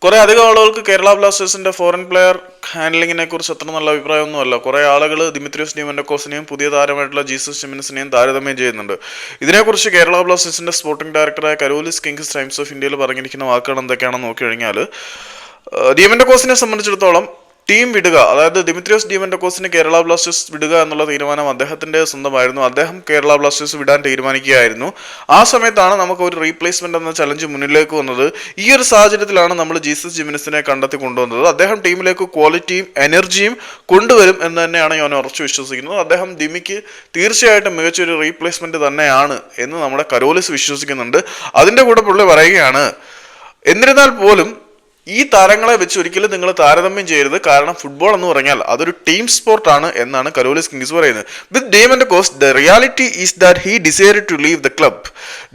കുറെ അധികം ആളുകൾക്ക് കേരള ബ്ലാസ്റ്റേഴ്സിന്റെ ഫോറിൻ പ്ലെയർ ഹാൻഡ്ലിങ്ങിനെ കുറിച്ച് അത്ര നല്ല അഭിപ്രായമൊന്നുമല്ല. കുറെ ആളുകൾ ദിമിത്രിയോസ് ഡിമന്റക്കോസിനെയും പുതിയ താരമായിട്ടുള്ള ജീസസ് ജിമിനസിനെയും താരതമ്യം ചെയ്യുന്നുണ്ട്. ഇതിനെക്കുറിച്ച് കേരള ബ്ലാസ്റ്റേഴ്സിന്റെ സ്പോർട്ടിംഗ് ഡയറക്ടറായ കരോലിസ് കിങ്സ് ടൈംസ് ഓഫ് ഇന്ത്യയിൽ പറഞ്ഞിരിക്കുന്ന വാക്കുകൾ എന്തൊക്കെയാണെന്ന് നോക്കി കഴിഞ്ഞാൽ, ഡിമന്റക്കോസിനെ സംബന്ധിച്ചിടത്തോളം ടീം വിടുക, അതായത് ദിമിത്രിയോസ് ഡിമന്റക്കോസിന് കേരള ബ്ലാസ്റ്റേഴ്സ് വിടുക എന്നുള്ള തീരുമാനം അദ്ദേഹത്തിന്റെ സ്വന്തമായിരുന്നു. അദ്ദേഹം കേരള ബ്ലാസ്റ്റേഴ്സ് വിടാൻ തീരുമാനിക്കുകയായിരുന്നു. ആ സമയത്താണ് നമുക്ക് ഒരു റീപ്ലേസ്മെന്റ് എന്ന ചലഞ്ച് മുന്നിലേക്ക് വന്നത്. ഈ ഒരു സാഹചര്യത്തിലാണ് നമ്മൾ ജീസസ് ജിമിനസിനെ കണ്ടെത്തി കൊണ്ടുവന്നത്. അദ്ദേഹം ടീമിലേക്ക് ക്വാളിറ്റിയും എനർജിയും കൊണ്ടുവരും എന്ന് തന്നെയാണ് ഞാൻ ഉറച്ചു വിശ്വസിക്കുന്നത്. അദ്ദേഹം ദിമിക്ക് തീർച്ചയായിട്ടും മികച്ചൊരു റീപ്ലേസ്മെന്റ് തന്നെയാണ് എന്ന് നമ്മുടെ കരോലിസ് വിശ്വസിക്കുന്നുണ്ട്. അതിന്റെ കൂടെ പുള്ളി പറയുകയാണ്, എന്നിരുന്നാൽ പോലും ഈ താരങ്ങളെ വെച്ച് ഒരിക്കലും നിങ്ങൾ താരതമ്യം ചെയ്യരുത്, കാരണം ഫുട്ബോൾ എന്ന് പറഞ്ഞാൽ അതൊരു ടീം സ്പോർട്ടാണ് എന്നാണ് കരോലിസ് കിങ്സ് പറയുന്നത്. With Diamantakos the reality is that he decided to leave the club,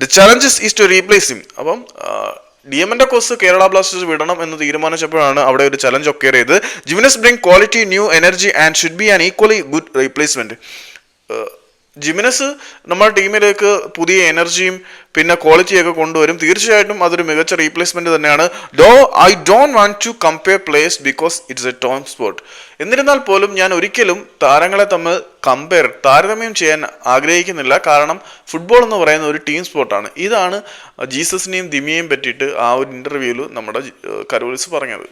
the challenges is to replace him. അപ്പം ഡിമന്റക്കോസ് കേരള ബ്ലാസ്റ്റേഴ്സ് വിടണം എന്ന് തീരുമാനിച്ചപ്പോഴാണ് അവിടെ ഒരു ചലഞ്ച് ഒക്കെ ചെയ്തത്. Jiménez bring quality, new energy and should be an equally good replacement. Jiménez നമ്മുടെ ടീമിലേക്ക് പുതിയ എനർജിയും പിന്നെ ക്വാളിറ്റിയൊക്കെ കൊണ്ടുവരും. തീർച്ചയായിട്ടും അതൊരു മികച്ച റീപ്ലേസ്മെന്റ് തന്നെയാണ്. Though I don't want to compare players because it's a team sport. എന്നിരുന്നാൽ പോലും ഞാൻ ഒരിക്കലും താരങ്ങളെ തമ്മിൽ താരതമ്യം ചെയ്യാൻ ആഗ്രഹിക്കുന്നില്ല, കാരണം ഫുട്ബോൾ എന്ന് പറയുന്ന ഒരു ടീം സ്പോർട്ടാണ്. ഇതാണ് ജീസസിനെയും ദിമിയെയും പറ്റിയിട്ട് ആ ഒരു ഇന്റർവ്യൂവിൽ നമ്മുടെ കരോലിസ് പറഞ്ഞത്.